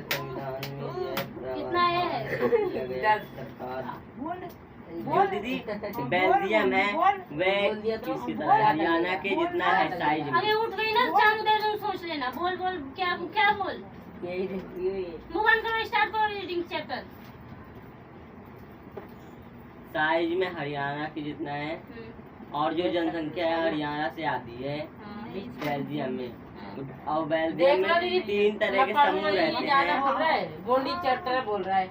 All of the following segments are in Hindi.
संविधान में यह कितना है? जो दीदी बेल्जियम है वह किसी तरह हरियाणा के जितना है साइज में। अरे उठ गई ना चांद उदय तुम सोच लेना। बोल बोल क्या क्या बोल। मूव ऑन करो, स्टार्ट करो रीडिंग चेक कर। साइज में हरियाणा के जितना है और जो जनसंख्या है हरियाणा से आती है बेल्जियम में। और बेल्जियम में 3 तरह के समूह रहते हैं। गोंडी चैप्टर बोल रहा है।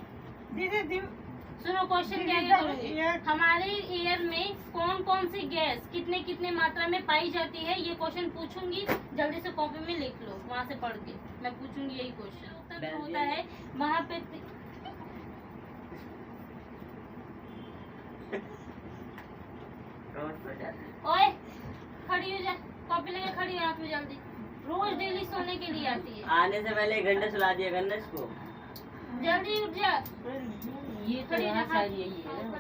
सुनो क्वेश्चन क्या क्या करूंगी। हमारे एयर में कौन कौन सी गैस कितने कितने मात्रा में पाई जाती है ये क्वेश्चन पूछूंगी। जल्दी से कॉपी में लिख लो, वहाँ से पढ़ के मैं पूछूंगी यही क्वेश्चन। उत्तर होता है वहाँ पे ओए खड़ी हो जा, कॉपी लेके खड़ी हो हाथ में जल्दी। रोज डेली सोने के लिए आती है। आने से पहले 1 घंटा सुला दिया करना इसको। जल्दी उठ जा, ये तो खड़ी यहाँ रहा। साइड यही है ना।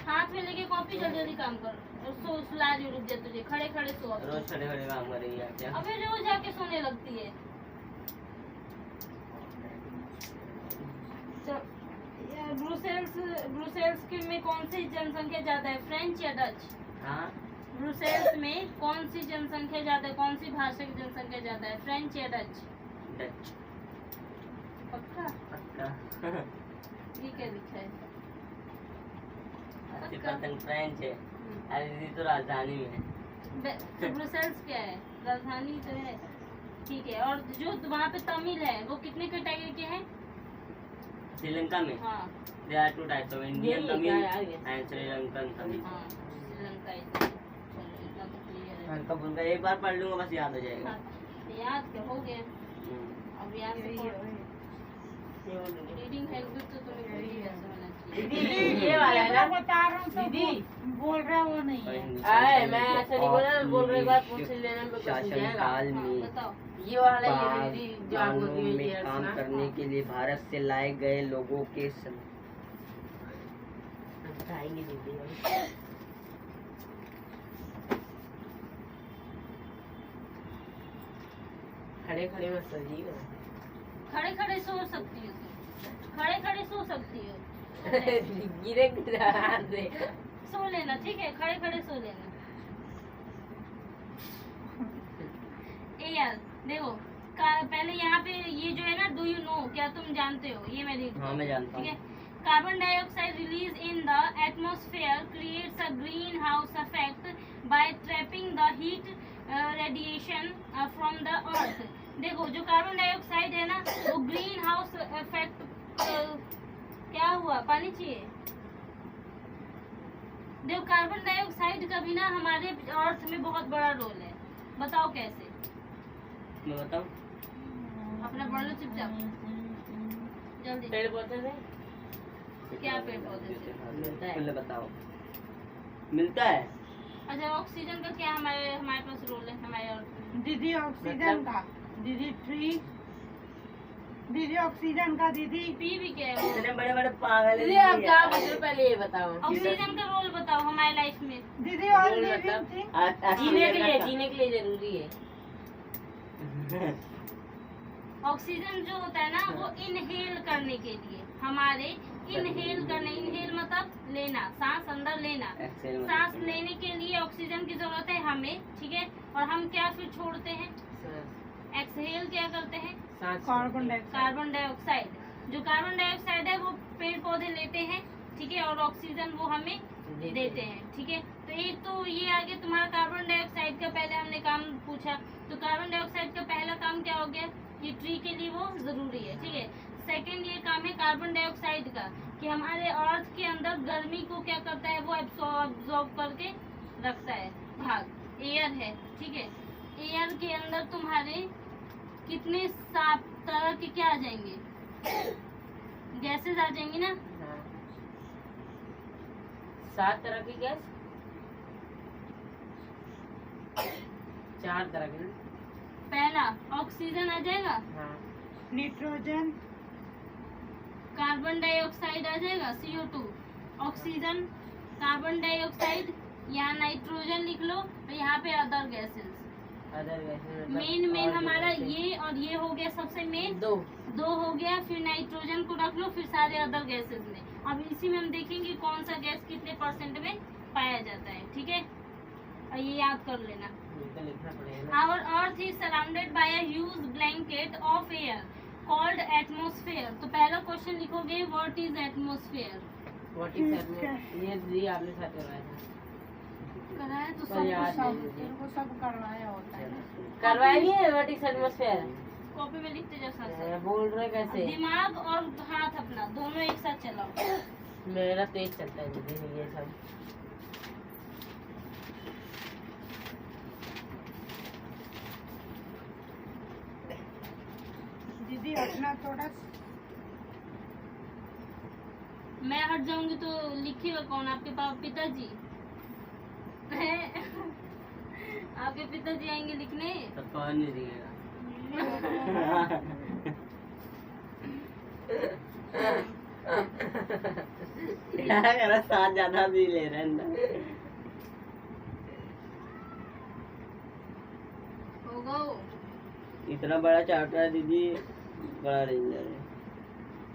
हाथ में लेके कॉपी जल्दी जल्दी काम कर। और सुला दी, रुक जा तुझे, खड़े खड़े सो। रोज खड़े खड़े काम करेंगे आप क्या? अबे रोज जाके सोने लगती है। ब्रुसेल्स में कौन सी जनसंख्या ज्यादा है, फ्रेंच या डच? हाँ ब्रुसेल्स में कौन सी जनसंख्या ज्यादा है, कौन सी भाषा की जनसंख्या ज्यादा है, फ्रेंच या डच? डच पक्का? पक्का। ये क्या लिखा है? 80% फ्रेंच है। अरे दीदी तो राजधानी में है। तो ब्रुसेल्स क्या है? राजधानी तो है, ठीक है। और जो वहाँ पे तमिल है वो कितने कैटेगरी के हैं? श्रीलंका में हाँ there are 2 types of Indian Tamil and Sri Lankan Tamil। हाँ श्रीलंका ही। चलो इतना तो क्लियर है। हल्का फुल्का एक बार पढ़ लूंगा बस याद हो जाएगा। हाँ, याद क्या हो गया? अब याद से रीडिंग हैबिट तो तुम्हें भूल ही कैसे होना चाहिए। दीदी ये वाला है ना। बता रहा हूँ दीदी बोल रहा वो नहीं है। अरे मैं ऐसा नहीं बोला, बोल रही बात पूछ लेना तो कैसे शासन जाएगा। काल हाँ, में बताओ। ये वाला ये दीदी जो आप बागवानों बोलती में है काम सुना। करने के लिए भारत से लाए गए लोगों के बताएंगे दीदी। खड़े खड़े मत सोइए। खड़े खड़े सो सकती हो तुम, खड़े खड़े सो सकती हो। गिरे दे। सो लेना, ठीक है, खड़े खड़े सो लेना। ए यार देखो पहले यहाँ पे ये जो है ना, डू यू नो, क्या तुम जानते हो? ये मैं हाँ मैं जानता ठीक है। हूँ। Carbon dioxide release in the atmosphere creates a green house effect bye trapping the heat radiation from the earth. देखो जो कार्बन डाइऑक्साइड है ना वो ग्रीन हाउस इफेक्ट क्या हुआ, पानी चाहिए। देखो कार्बन डाइऑक्साइड का भी ना हमारे अर्थ में बहुत बड़ा रोल है। बताओ कैसे? मैं बताऊँ? अपना पढ़ लो चुपचाप जल्दी। पेड़ पौधे से क्या पेड़ पौधे से? मिलता है। पहले बताओ। मिलता है। अच्छा ऑक्सीजन का क्या हमारे पास रोल है हमारे अर्थ में? दीदी ऑक्सीजन का, दीदी ट्री, दीदी ऑक्सीजन का, दीदी पी भी क्या है वो? इतने बड़े बड़े पागल दीदी आप क्या बोल रहे हो पहले ये बताओ। ऑक्सीजन का रोल बताओ हमारे लाइफ में। दीदी और बोल लिविंग मतलब? थिंग। जीने के लिए जरूरी है। ऑक्सीजन जो होता है ना वो इनहेल करने के लिए हमारे इनहेल मतलब लेना, सांस अंदर लेना। सांस लेने के लिए ऑक्सीजन की जरूरत है हमें, ठीक है। और हम क्या फिर छोड़ते हैं? एक्सहेल क्या करते हैं? Carbon dioxide. Carbon dioxide. जो कार्बन डाइऑक्साइड है वो पेड़ पौधे लेते हैं, ठीक है, और ऑक्सीजन वो हमें देते हैं, ठीक है। तो एक तो ये आगे तुम्हारा कार्बन डाइऑक्साइड का पहले हमने काम पूछा, तो कार्बन डाइऑक्साइड का पहला काम क्या हो गया? ये ट्री के लिए वो जरूरी है, ठीक है। सेकंड ये काम है कार्बन डाइऑक्साइड का कि हमारे अर्थ के अंदर गर्मी को क्या करता है, वो एब्जॉर्ब करके रखता है। भाग एयर है, ठीक है। एयर के अंदर तुम्हारे कितने सात तरह के क्या आ जाएंगे? गैसेस आ जाएंगी ना। 7 तरह की गैस, 4 तरह की। पहला ऑक्सीजन आ जाएगा, हाँ। नाइट्रोजन, कार्बन डाइऑक्साइड आ जाएगा CO2, ऑक्सीजन, कार्बन डाइऑक्साइड, यहाँ नाइट्रोजन लिख लो और यहाँ पे अदर गैसेस। मेन हमारा ये और ये हो गया सबसे मेन, दो हो गया। फिर नाइट्रोजन को रख लो, फिर सारे अदर गैसेस में। अब इसी में हम देखेंगे कौन सा गैस कितने % में पाया जाता है, ठीक है। और ये याद कर लेना। Our Earth is surrounded by a huge blanket of air called atmosphere। तो पहला क्वेश्चन लिखोगे what is atmosphere। ये जी आपने साथ करवाया था। कराया तो पर याद सब नहीं मुझे। इनको सब करवाया होता है ना। करवाया नहीं है व्हाट इज एटमॉस्फेयर। कॉपी में लिखते जाओ साथ। बोल रहे कैसे? दिमाग और हाथ अपना दोनों एक साथ चलाओ। मेरा तेज चलता है दीदी ये सब। दीदी अपना थोड़ा मैं हट जाऊंगी तो लिखिएगा कौन? आपके पिताजी आपके पिताजी आएंगे लिखने। तो कौन नहीं दिखेगा? क्या करा, साथ ज्यादा भी ले रहे हैं। होगा वो। इतना बड़ा चैप्टर है दीदी, बड़ा डेंजर है।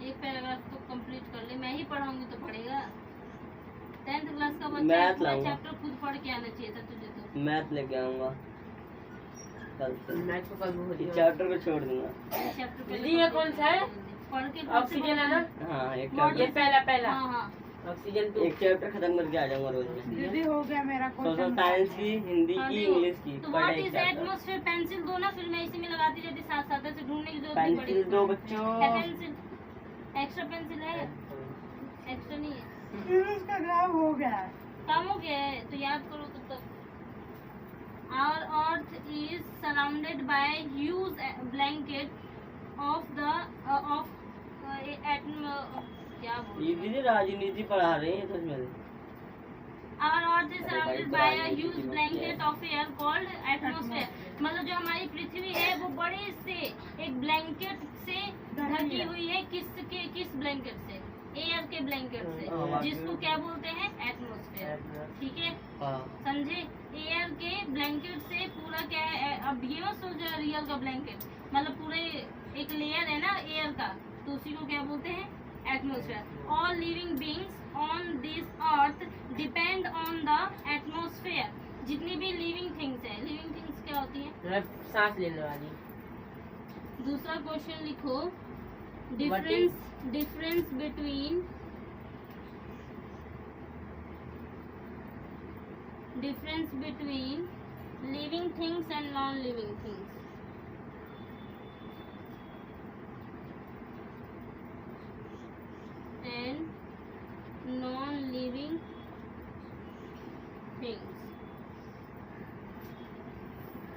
एक पैराग्राफ तो कंप्लीट कर ले, मैं ही पढ़ाऊंगी तो पढ़ेगा। 10th क्लास का बच्चा मैथ पूरा लाऊंगा। चैप्टर खुद पढ़ के आना चाहिए था तुझे तो। मैथ लेके आऊंगा कल से। मैथ को कल भूल इस चैप्टर को छोड़ दूंगा। ये चैप्टर पहले दीदी ये कौन सा है? पढ़ के ऑक्सीजन है ना? हाँ, एक ये चैप्टर, पहला हाँ हाँ। ऑक्सीजन 2। एक चैप्टर खत्म करके आ जाऊंगा रोज में। दीदी हो गया मेरा सोशल क्वेश्चन। साइंस की, हिंदी हाँ, की, देखो। इंग्लिश की, तो पर व्हाट एक इज चैप्टर। एटमॉस्फेयर? पेंसिल दो ना, फिर मैं इसी में लगाती जाती साथ साथ, ऐसे ढूंढने की जरूरत नहीं पड़ेगी। पेंसिल दो बच्चों। है पेंसिल? एक्स्ट्रा पेंसिल है? एक्स्ट्रा नहीं है। फिर उसका ग्राफ हो गया। काम हो गया है तो याद करो तब तक। Our Earth is surrounded by a huge blanket of the क्या बोल ये दीदी राजनीति पढ़ा रही है तो इसमें। Our Earth is surrounded by a huge blanket of air called atmosphere। मतलब जो हमारी पृथ्वी है वो बड़े से एक ब्लैंकेट से ढकी हुई है। किस ब्लैंकेट से? एयर के ब्लैंकेट से, जिसको क्या बोलते हैं? एटमॉस्फेयर। ठीक है, हाँ। समझे? एयर के ब्लैंकेट से पूरा क्या है। अब ये मत सोचो रियल का ब्लैंकेट, मतलब पूरे एक लेयर है ना एयर का, तो उसी को क्या बोलते हैं? Atmosphere. All living beings on this earth depend on the atmosphere. जितनी भी लिविंग थिंग्स है, लिविंग थिंग्स क्या होती है? मतलब सांस लेने वाली। दूसरा क्वेश्चन लिखो, What difference between living things and non living things.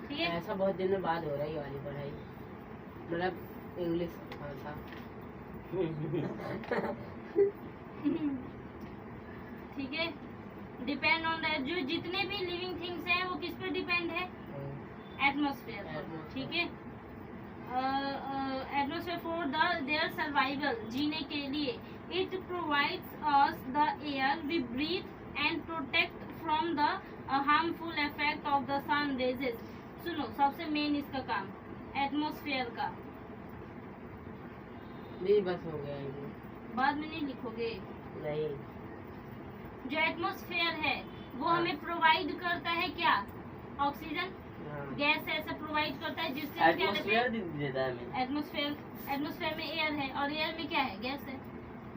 ठीक है, ऐसा बहुत दिनों बाद हो रहा है ये वाली पढ़ाई, मतलब इंग्लिश था। ठीक है। डिपेंड ऑन द, जो जितने भी लिविंग थिंग्स हैं वो किस पर डिपेंड है? एटमॉस्फेयर पर। ठीक है। एटमॉस्फेयर फॉर देयर सर्वाइवल, जीने के लिए। It provides us the air we breathe and protect from the harmful effect of the sun rays. सुनो, सबसे मेन इसका काम एटमॉस्फेयर का। नहीं बस हो गया ये। बाद में नहीं लिखोगे? नहीं, जो एटमॉस्फेयर है वो हमें प्रोवाइड करता है क्या? ऑक्सीजन गैस ऐसा प्रोवाइड करता है जिससे हम क्या लेते एटमॉस्फेयर हैं? देता है हमें। एटमॉस्फेयर में एयर है और एयर में क्या है? गैस है।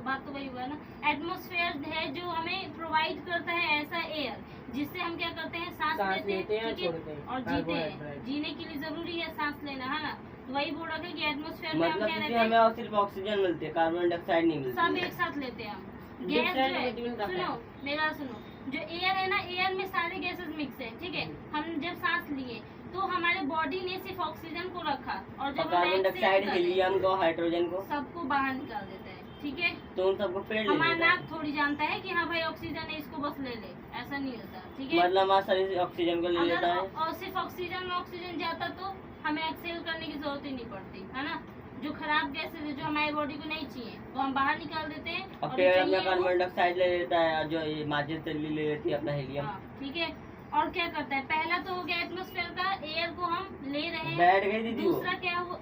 बात तो वही हुआ ना। एटमॉस्फेयर है जो हमें प्रोवाइड करता है ऐसा एयर जिससे हम क्या करते हैं? सांस लेते हैं, ठीक है, और जीते हैं। जीने के लिए जरूरी है सांस लेना, है ना? तो वही बोल रहा था कि एटमॉस्फेयर में हम मतलब क्या कि लेते हैं? हमें सिर्फ ऑक्सीजन मिलती है, कार्बन डाइऑक्साइड नहीं सब मिलती। एक साथ लेते हैं हम। गैस जो है, सुनो मेरा सुनो, जो एयर है ना, एयर में सारे गैसेस मिक्स है। ठीक है, हम जब सांस लिए तो हमारे बॉडी ने सिर्फ ऑक्सीजन को रखा, और जब हम कार्बन डाइऑक्साइड, exhale करते हैं, हीलियम को, हाइड्रोजन को, सबको बाहर निकाल देते हैं। ठीक है, तो उन सबको पेड़ ले हमारा लेता है। नाक थोड़ी जानता है कि हाँ भाई ऑक्सीजन है, इसको बस ले ले, ऐसा नहीं होता। ठीक है, मतलब हमारा शरीर ऑक्सीजन को ले लेता है। और सिर्फ ऑक्सीजन में ऑक्सीजन जाता तो हमें एक्सेल करने की जरूरत ही नहीं पड़ती, है ना? जो खराब गैसेज है जो हमारी बॉडी को नहीं चाहिए वो हम बाहर निकाल देते हैं, और और पेड़ जो अपना चाहिए वो- कार्बन डाइऑक्साइड ले लेता है, और जो ये माचिस तिल्ली ले लेती है अपना हीलियम। हाँ, ठीक है। और क्या करता है, पहला तो हो गया एटमॉस्फेयर का, एयर को हम ले रहे हैं। बैठ गई दीदी वो। दूसरा क्या हुआ,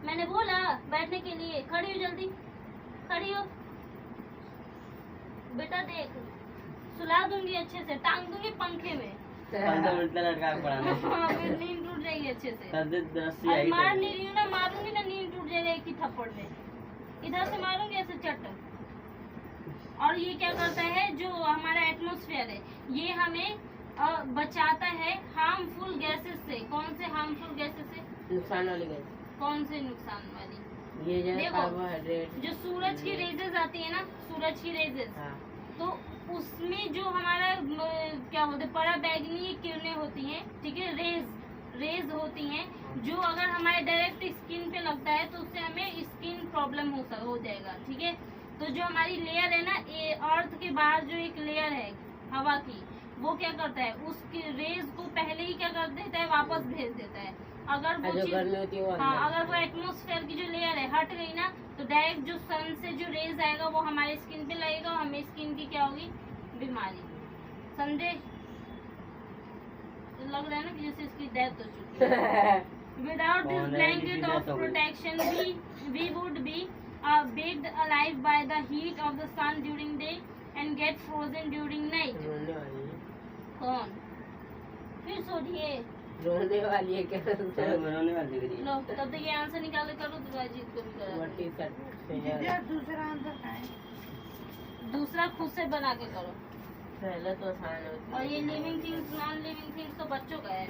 मैंने बोला बैठने के लिए, खड़ी हो जल्दी, खड़ी हो बेटा, देख सुला दूंगी अच्छे से, टांग दूंगी पंखे में। 15 मिनट लटका के पढ़ाना। हाँ, फिर नींद टूट जाएगी अच्छे से। कर दे रस्सी और आई मार तो। नहीं रही हूँ ना, मारूंगी ना नींद टूट जाएगा एक ही थप्पड़ में, इधर से मारूंगी ऐसे चट। और ये क्या करता है, जो हमारा एटमॉस्फेयर है ये हमें बचाता है हार्मफुल गैसेस से। कौन से हार्मफुल गैसेस से? नुकसान वाली गैस, कौन से नुकसान वाली? ये जो देखो, कार्बोहाइड्रेट, जो सूरज की रेजेस आती है ना, सूरज की रेजेस, हाँ, तो उसमें जो हमारा क्या बोलते हैं, पराबैंगनी किरणें होती हैं, ठीक है, रेज होती हैं, जो अगर हमारे डायरेक्ट स्किन पे लगता है तो उससे हमें स्किन प्रॉब्लम हो जाएगा, ठीक है। तो जो हमारी लेयर है ना, अर्थ के बाहर जो एक लेयर है हवा की, वो क्या करता है, उसकी रेज को पहले ही क्या कर देता है, वापस भेज देता है। अगर वो जो चीज, गर्मी होती है वो हाँ, अंदर। अगर वो एटमॉस्फेयर की जो लेयर है हट गई ना, तो डायरेक्ट जो सन से जो रेज आएगा वो हमारे स्किन पे लगेगा और हमें स्किन की क्या होगी, बीमारी। समझे? तो लग रहा है ना कि जैसे इसकी डेथ हो चुकी है। Without this कौन है blanket जिसकी of death हो गई? protection, we would be baked alive by the heat of the sun during day and get frozen during night. रोने वाली है, कौन? फिर सोचिए, रोने वाली है क्या? चलो बनाने वाली दिख रही है। लो तब तक ये आंसर निकाल के करो तो अजीत को भी करा What दो। is that? दीदी आप दूसरा आंसर का है। दूसरा खुद से बना के करो। पहले तो आसान होती और है। ये living things non living things तो बच्चों का है।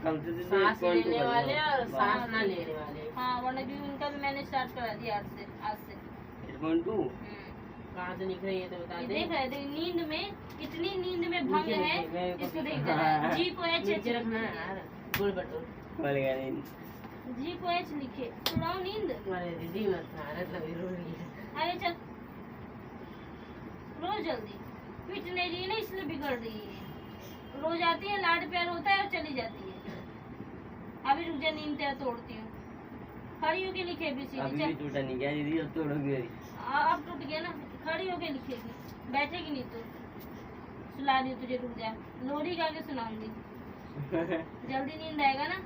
कल से दीदी सांस 1.2 लेने कर वाले लो। और सांस ना लेने वाले। हाँ, वरना क्योंकि उनका भी मैंने स्टार्ट करा दिया आज से। 1.2 कहाँ से निकल रही है तो बता ये दे। देख रहे थे, नींद में इतनी नींद में भंग नीचे है, रखिए, मैं इसको कभी- देख जरा, जी को एच नीचे रखना है यार, गुड़ बटोर। बोल गया नहीं। जी को एच लिखे, सुनाओ नींद। अरे दीदी मत भारत लगी रो रही है। अरे चल रो जल्दी, पीट नहीं रही है ना इसलिए बिगड़ रही है। रोज आती है, लाड प्यार होता है और चली जाती है। अभी रुक जा, नींद तेरा तोड़ती हूँ। खड़ी होके लिखे अभी ABCD, भी चल। टूटा नहीं गया दीदी, अब तोड़ोगी। अब टूट गया ना, खड़ी होके लिखेगी, बैठेगी नहीं तो। सुला रही हूँ तुझे, रुक जा, लोरी गा के सुनाऊंगी, जल्दी नींद आएगा ना।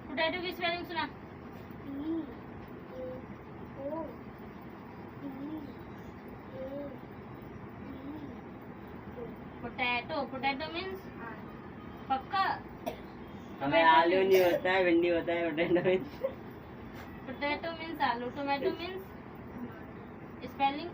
पोटैटो की स्पेलिंग सुना। पोटैटो, पोटैटो मीन्स पक्का। हमें आलू नहीं होता है, भिंडी होता है, पोटैटो। पोटैटो मीन्स आलू, टोमेटो मीन्स स्पेलिंग।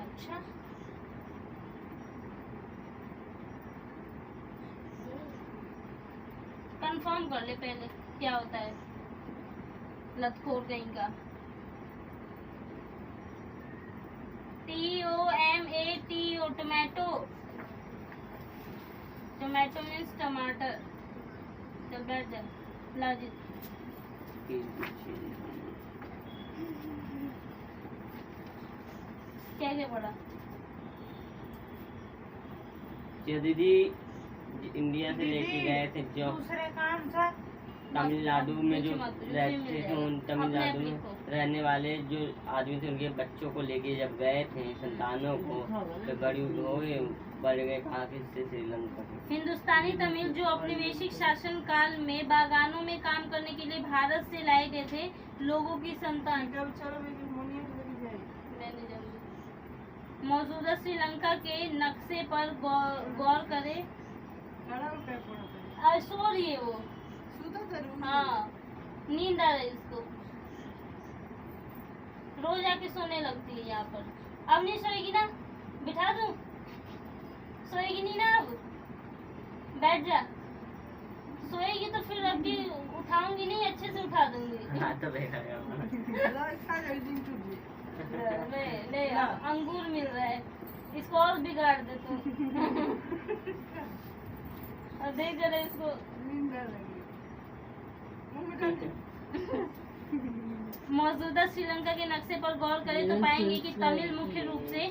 अच्छा, कंफर्म कर ले पहले क्या होता है, लतखोर कहीं का। TOMATO, टोमेटो, टोमेटो मीन्स टमाटर। चल बैठ जा, लाजित। क्या क्या पढ़ा? जो दीदी इंडिया से लेके गए थे जो दूसरे का आंसर तमिलनाडु में जो मत पूछो, रहते उसी में थे, उन अपने तमिलनाडु आप में लिखो। रहने वाले जो आदमी थे उनके बच्चों को लेके जब गए थे, संतानों को, तो बड़ी हो गए, बढ़ गए कहाँ के, से श्रीलंका के। हिंदुस्तानी तमिल जो औपनिवेशिक शासन काल में बागानों में काम करने के लिए भारत से लाए गए थे, लोगों की संतान। मैंने जल्दी मौजूदा श्रीलंका के नक्शे पर गौर करें। सो रही है वो, हाँ, नींद आ रही है इसको, रोज आके सोने लगती है यहाँ पर। अब नहीं सोएगी ना, बिठा दूं? सोएगी नहीं ना अब, बैठ जा। सोएगी तो फिर अभी उठाऊंगी नहीं, अच्छे से उठा दूंगी। हाँ तो देखा ले अंगूर मिल रहा है, इसको और बिगाड़ दे तू। और देख जरा इसको, मौजूदा श्रीलंका के नक्शे पर गौर करें तो पाएंगे कि तमिल मुख्य रूप से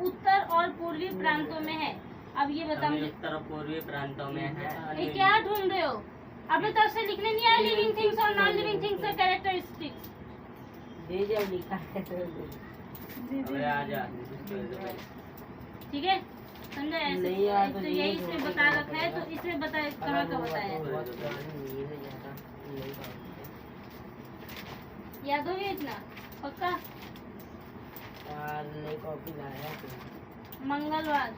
उत्तर और पूर्वी प्रांतों में है। अब ये बता मुझे, उत्तर और पूर्वी प्रांतों में है। ये क्या ढूंढ रहे हो? अपने तरफ से लिखने नहीं आया लिविंग थिंग्स और नॉन लिविंग थिंग्स का कैरेक्टरिस्टिक्स। दे जब लिखा है अबे आजा। ठीक है, समझा? ऐसे नहीं यार, तो तो यही ये इसमें तो बता रखा है, तो इसमें बता कहाँ का बताया है? बहुत पुरानी नहीं है ज्यादा, नहीं पाऊंगा। याद हो गया इतना पक्का? यार नई कॉपी लाया तो मंगलवार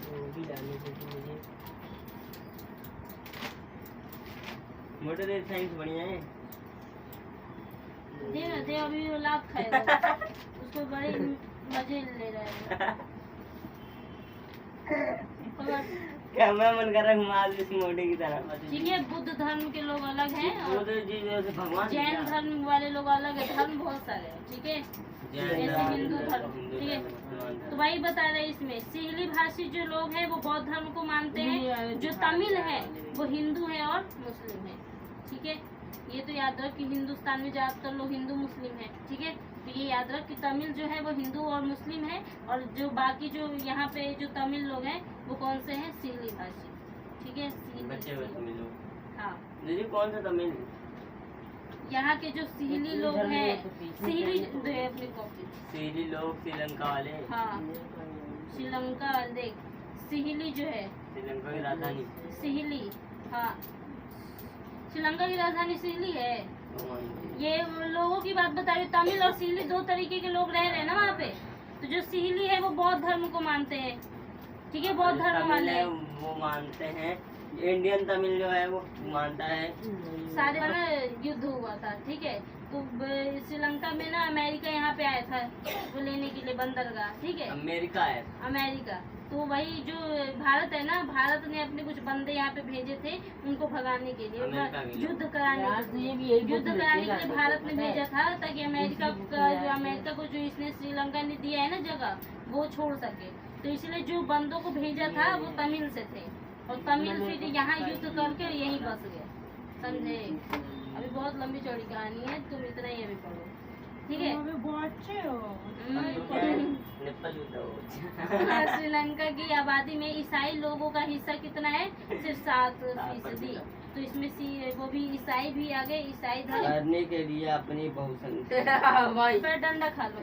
वो भी लानी चाहिए मुझे। मोटर साइंस बढ़िया है। दे ना दे, अभी वो लाभ खाएगा उसको बड़े मजे ले रहा है। क्या मैं मन कर रहा हूँ घुमा दूं इस मोटे की तरह। ठीक है, बुद्ध धर्म के लोग अलग हैं वो और तो जी जैसे भगवान जैन धर्म वाले लोग अलग है। धर्म बहुत सारे हैं, ठीक है, जैसे हिंदू धर्म, ठीक है। तो वही बता रहे इसमें सिहली भाषी जो लोग हैं वो बौद्ध धर्म को मानते हैं, जो तमिल है वो हिंदू है और मुस्लिम है, ठीक है। ये तो याद रख कि हिंदुस्तान में ज्यादातर लोग हिंदू मुस्लिम है, ठीक है। तो ये याद रख कि तमिल जो है वो हिंदू और मुस्लिम है, और जो बाकी जो यहाँ पे जो तमिल लोग हैं वो कौन से हैं? सिहली भाषी, ठीक है। बच्चे मिलो। हाँ, दीदी कौन सा तमिल? यहाँ के जो सिहली लोग हैं, सिहली दे अपनी कॉपी। सिहली लोग श्रीलंका वाले। हाँ, श्रीलंका देख, सिहली जो है श्रीलंका की राजधानी। सिहली, हाँ, श्रीलंका की राजधानी सिहली है। ये लोगों की बात बता रही हूँ, तमिल और सिहली दो तरीके के लोग रह रहे हैं ना वहाँ पे। तो जो सिहली है वो बौद्ध धर्म को मानते हैं, ठीक है, बौद्ध धर्म तमिल वाले है वो मानते हैं। इंडियन तमिल जो है वो मानता है। सारे ना युद्ध हुआ था, ठीक है। तो श्रीलंका में ना अमेरिका यहाँ पे आया था वो लेने के लिए बंदरगाह, ठीक है। अमेरिका है। अमेरिका, तो वही जो भारत है ना, भारत ने अपने कुछ बंदे यहाँ पे भेजे थे उनको भगाने के लिए, युद्ध कराने के लिए। युद्ध कराने के लिए भारत ने भेजा था ताकि अमेरिका को जो इसने श्रीलंका ने दिया है ना जगह, वो छोड़ सके। तो इसलिए जो बंदों को भेजा था वो तमिल से थे, और तमिल फिर यहाँ युद्ध करके यहीं बस गए, समझे? अभी बहुत लंबी चौड़ी कहानी है, तुम इतना ही अभी पढ़ो, ठीक है। बहुत अच्छे हो। नेपाल युद्ध हो। श्रीलंका की आबादी में ईसाई लोगों का हिस्सा कितना है? सिर्फ 7%। तो इसमें वो भी ईसाई भी आ गए, ईसाई धर्म करने के लिए अपनी बहुसंख्या फिर डंडा खा लो।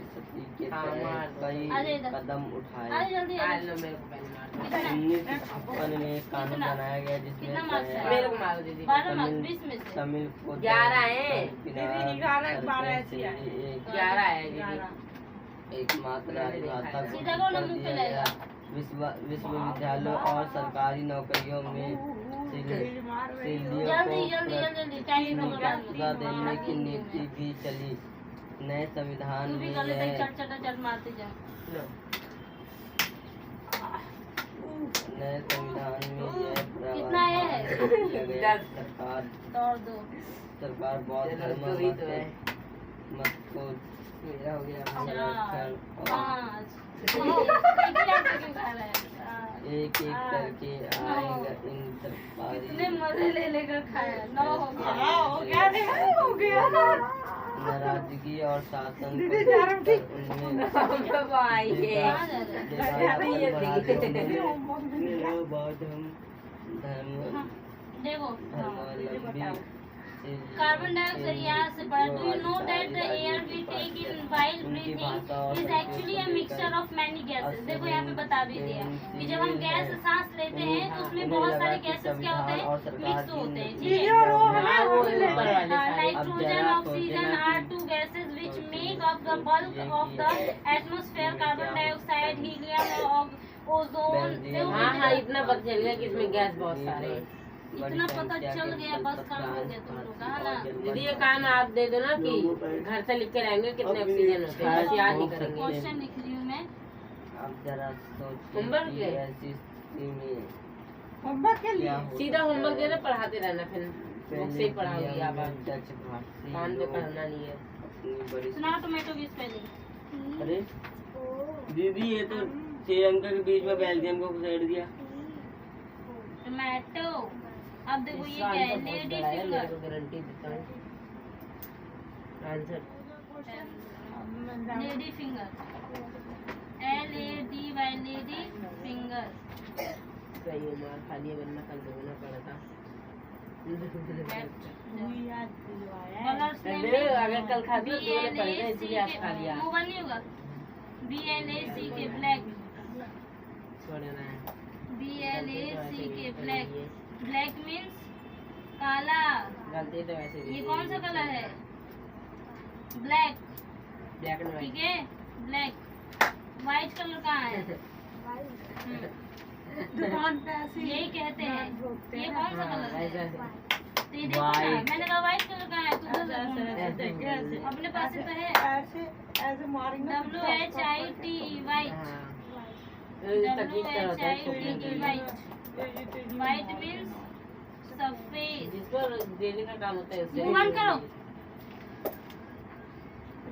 के तहत कई कदम उठाए। अरे जल्दी आज लो मेरे को पहले मार दो। 1956 में एक कानून बनाया गया कितना मार्क्स जिसमें है? मेरे को मारो दीदी। 12 मार्क्स 20 में से तमिल को 11 है। दीदी 11 ऐसी है। 11 है दीदी। एकमात्र भाषा को सीधा कौन कर मुंह पे दिया लाएगा? गया। विश्वविद्यालयों और सरकारी नौकरियों में सिल्लियों जल्दी को टाइम खबर प्राथमिकता देने की नीति भी चली। नए संविधान तू भी में कर लेते यह चट मारते जा। नए संविधान में यह कितना है? सरकार बौद्ध धर्म मत को मेरा हो गया। संरक्षण और 5 एक करके आएगा इन सरकारी कितने मजे ले लेकर खाया। 9 हो गया। हो गया, नहीं हो गया। नाराजगी और शासन दीदी धर्म ठीक। उनमें भाई ये बौद्ध धर्म देखो, धर्मावलंबी कार्बन डाइऑक्साइड यहाँ से पढ़ा। Do you know that the air we take in while breathing is actually a mixture of many gases. देखो यहाँ पे बता भी दिया कि जब हम गैस सांस लेते हैं तो उसमें बहुत सारे गैसेस क्या होते हैं? मिक्स होते हैं, ठीक दीदी है। और वो हमें nitrogen, oxygen are 2 gases which make up the bulk of the atmosphere. Carbon dioxide, helium, ozone. हाँ इतना पता चल गया कि इसमें गैस बहुत सारे हैं। इतना पता चल गया, बस काम हो गया तुम लोग का, है ना? दीदी ये काम आप दे दो ना कि घर से लिख के लाएंगे कितने ऑक्सीजन होते हैं, बस याद ही करेंगे। क्वेश्चन लिख रही हूँ मैं। अब जरा सोचिए होमवर्क कि ले। ऐसी स्थिति में होमवर्क के लिए क्या हो सीधा सकता होमवर्क है? देना, पढ़ाते रहना, फिर बुक से ही पढ़ाओगी आप। डच भारतीय कान पे लोग पढ़ना नहीं है। अपनी बड़ी सुना टोमेटो की स्पेलिंग। अरे दीदी ये तो श्रीलंका के बीच में बेल्जियम को घुसेड़ दिया। टोमेटो। अब देखो ये क्या है? Lady finger. गारंटी देता हूँ answer. Lady finger, LADY, lady finger. सही है, मार खाली वरना कल देना पड़ा था। याद दिलवाया है। कलर्स नेम अगर कल खा दिया तो मैंने पढ़ लिया, इसलिए आज खा लिया। मोबाइल नहीं होगा। BLACK ब्लैक, छोड़ना है। BLACK black. ब्लैक मीन्स काला। गलती तो वैसे भी ये कौन सा कलर है? ब्लैक, ब्लैक एंड ठीक व्हाइट। है ब्लैक। व्हाइट कलर कहाँ है? दुकान पे ऐसे यही कहते हैं। ये कौन सा कलर है? ऐसा तो ये देखो ना, White। मैंने कहा व्हाइट कलर कहाँ है? तू तो ऐसे अपने पास ही तो है। ऐसे ऐसे मारेंगे तो WHIT व्हाइट। हाँ। तकलीफ कर होता है WHIT व्हाइट। व्हाइट मीन्स सफेद। जिसको देने का काम होता है उसे मुंह बंद करो।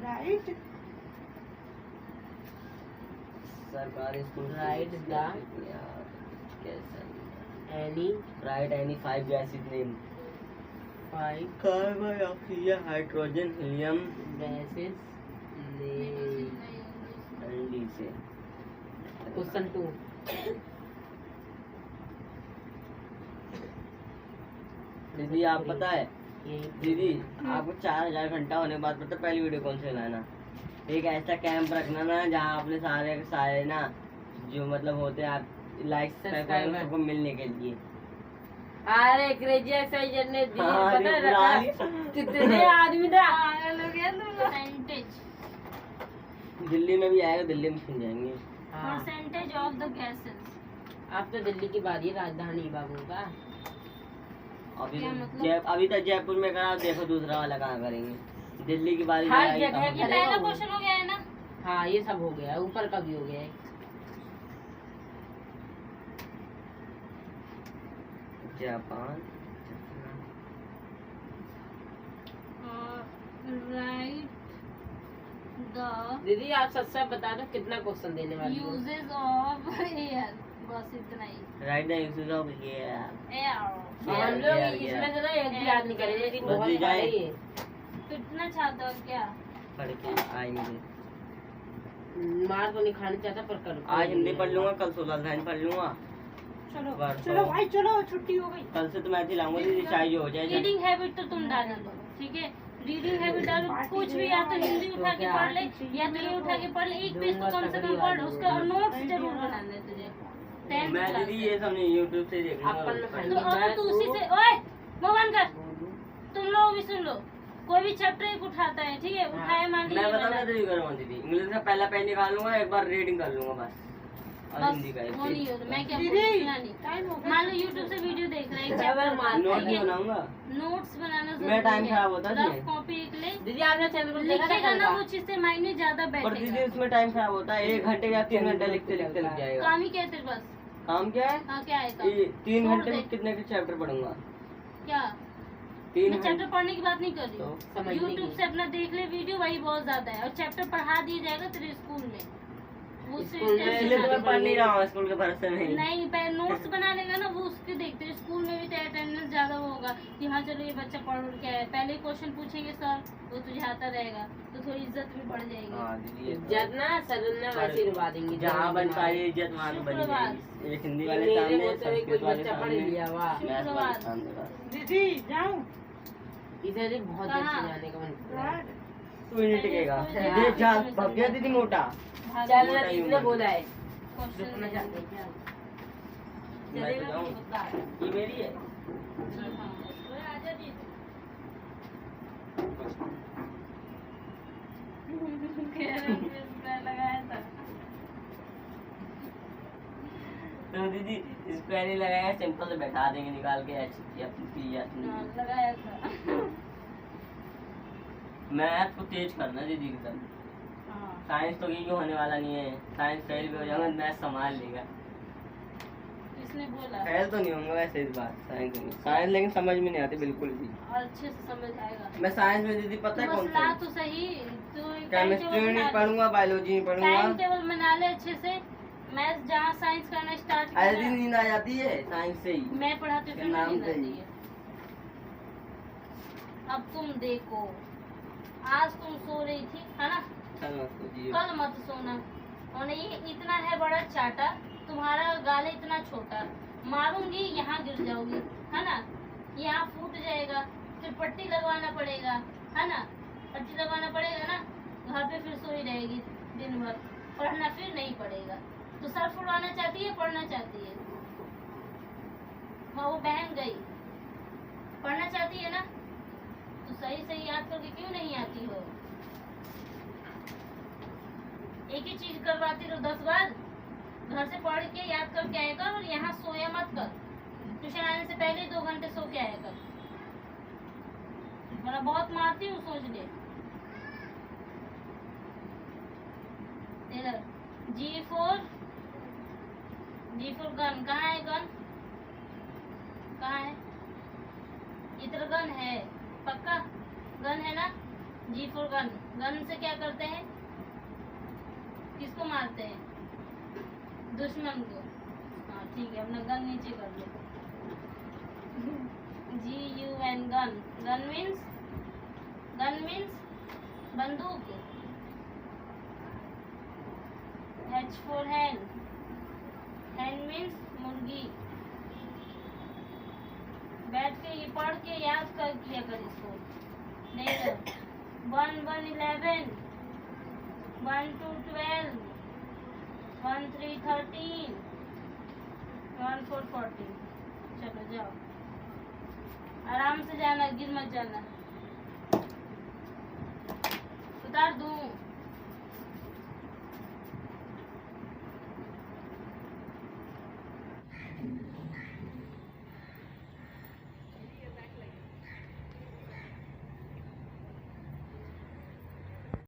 राइट। सरकारी school Write the- any write any 5 gases name 5 carbon oxygen hydrogen helium gases एनडी से। क्वेश्चन 2 दीदी आप पता है दीदी आपको 4000 घंटा होने के बाद पता पहली वीडियो कौन सी बनाना? एक ऐसा कैंप रखना ना जहाँ अपने सारे के सारे ना जो मतलब होते हैं आप लाइक Subscriber। सबको मिलने के लिए। अरे क्रेजी एक्सरसाइज ने दी हाँ, पता है अरे रखा पुरानी। कितने आदमी था। परसेंटेज दिल्ली में भी आएगा, दिल्ली में सुन जाएंगे। हाँ, परसेंटेज ऑफ द गैसेस। अब तो दिल्ली की बारी है, राजधानी बाबू का। अभी क्या मतलब? अभी तक जयपुर में करा, देखो दूसरा वाला कहाँ करेंगे। दिल्ली की बारी हर आएगी जगह कहाँ ये करेंगे। पहला क्वेश्चन हो गया है ना? हाँ ये सब हो गया, ऊपर का भी हो गया है। जापान राइट द दीदी आप सच सच बता दो कितना क्वेश्चन देने वाली हो। यूजेस ऑफ एयर, बस इतना ही। Right the uses of air. Air हम लोग इसमें जो ना एक भी याद नहीं करेंगे, लेकिन बस बहुत दी जाए। सारे ये कितना चाहता हो क्या? पढ़ के आएंगे। मार तो नहीं खाना चाहता पर कर आज हिंदी पढ़ लूंगा, कल सोलह लाइन पढ़ लूंगा। चलो परसों। चलो भाई चलो, छुट्टी हो गई। कल से तो मैं लाऊंगा दीदी, चाय जो हो जाए। रीडिंग हैबिट तो तुम डाल दो, ठीक है? रीडिंग हैबिट डालो, कुछ भी या तो हिंदी उठा के पढ़ ले या तो ये उठा के पढ़ ले। एक पेज तो कम से कम पढ़, उसका नोट्स जरूर बना ले तुझे। 10th मैं क्लास दीदी ये सब नहीं यूट्यूब से देख अपन में लूंगा। तो अगर तू उसी से ओए मोबाइल कर, तुम लोग भी सुन लो। कोई भी चैप्टर एक उठाता है, ठीक है? उठाए मान मैं लीजिए बताऊंगा मैंने। दीदी करूँगा दीदी। इंग्लिश का पहला पेज निकाल लूंगा, एक बार रीडिंग कर लूंगा बस। और बस हिंदी का एक वो नहीं पेज। होता। मैं क्या दीदी, बोलूँ नहीं। टाइम हो गया। मान लो यूट्यूब से वीडियो देख रहे हैं, डबल मार नोट खाएंगे। नहीं बनाऊंगा। नोट्स बनाना मेरा जरूरी टाइम खराब होता है रफ इसमें। कॉपी एक ले, दीदी आपने चैनल को देखा था लिखेगा कल ना का? वो चीज से माइंड में ज्यादा पर दीदी बैठेगा। उसमें टाइम खराब होता है। 1 घंटे या 3 घंटे लिखते लिखते लग जाएगा। काम ही क्या है तेरे पास? काम क्या है? हाँ क्या है काम? ये 3 छोड़ घंटे दे। में कितने के चैप्टर पढ़ूंगा? क्या? 3 मैं घंटे। चैप्टर पढ़ने की बात नहीं कर रही तो हूँ। समझने यूट्यूब की। से अपना देख ले वीडियो, वही बहुत ज्यादा है। और चैप्टर पढ़ा दिया जाएगा तेरे स्कूल में, उससे स्कूल में इसलिए तो मैं टेंशन पढ़ नहीं रहा हूँ स्कूल के भरोसे में ही। नहीं। पहले नोट्स बना लेगा ना, वो उसके देखते हैं। स्कूल में भी तो अटेंडेंस ज्यादा होगा कि हाँ चलो ये बच्चा पढ़ के आया। पहले ही क्वेश्चन पूछेंगे सर, वो तुझे आता रहेगा तो थोड़ी इज्जत भी बढ़ जाएगी। हाँ दीदी ये तो इज्जत ना सदन में वैसे ही रुवा देंगे। जहाँ बन पाए इज्जत वहाँ तो बनी शुक्रवार। जाएगी। एक हिंदी ये वाले मेरे सामने, को तो कोई संस्कृत वाले बच्चा पढ़ सामने, लिया वाह। मैथ शुक्रवार। वाले सामने बस। दीदी जाऊं? इधर ही बहुत देर कहाँ? से जाने का मन कर रहा है। राइट। 2 मिनट टिकेगा। हाँ। ये जा भग गया दीदी मोटा। भाग चल जाओ। ना दीदी ने बोला है क्वेश्चन रुकना चाहते हैं क्या? मैं तो चलेगा जाऊँ। तो बता। ये मेरी है। हाँ। तो आजा दीदी। कह रहे थे, इसमें लगाया था। तो दीदी इस पे नहीं लगाया, सिंपल से बैठा देंगे निकाल के अपनी हाँ, लगाया था। मैथ को तेज करना दीदी एकदम। हाँ। साइंस तो ये होने वाला नहीं है। साइंस फेल भी हो जाऊंगा, मैथ संभाल लेगा। इसने बोला फेल तो नहीं होऊंगा वैसे इस बार साइंस में। साइंस लेकिन समझ में नहीं आती बिल्कुल भी। और अच्छे से समझ आएगा। मैं साइंस में दीदी पता है तू कौन बस ला सा? तो सही। तो एक केमिस्ट्री में नहीं पढ़ूंगा, बायोलॉजी में टाइम पढ़ूंगा। टेबल बना ले अच्छे से। मैं जहाँ साइंस करना स्टार्ट अरे किया, दिन नींद आ जाती है साइंस से ही। मैं पढ़ाती हूँ, के फिर नाम नींद पे ही। आती है। अब तुम देखो, आज तुम सो रही थी है ना? चल मत सोचिए। कल मत सोना। और ये इतना है बड़ा चाटा, तुम्हारा गाल इतना छोटा, मारूंगी यहाँ गिर जाओगी, है ना? यहाँ फूट जाएगा, फिर पट्टी लगवाना पड़ेगा, है ना, पट्टी लगवाना पड़ेगा ना, घर पे फिर सोई रहेगी दिन भर, पढ़ना फिर नहीं पड़ेगा। तो सर फुलवाना चाहती है, पढ़ना चाहती है, वो बहन गई, पढ़ना चाहती है ना, तो सही सही याद करके क्यों नहीं आती हो? एक ही चीज करवाती रहो 10 बार, घर से पढ़ के याद करके आया कर, और यहाँ सोया मत कर, ट्यूशन आने से पहले 2 घंटे सो के आया कर, वरना बहुत मारती हूँ, सोच ले। इधर G for गन, कहाँ है गन, कहाँ है? इधर गन है, पक्का गन है ना? G for गन, गन से क्या करते हैं, किसको मारते हैं? दुश्मन को। हाँ ठीक है, अपना गन नीचे कर लो। GUN गन, गन मीन्स बंदूक। H for hen, hen means मुर्गी। बैठ के ये पढ़ के याद कर किया कर इसको, नहीं तो 1 1 11, 1 2 12, 1 3 13, 1 4 14। चलो जाओ, आराम से जाना, गिर मत जाना। उतार दूं?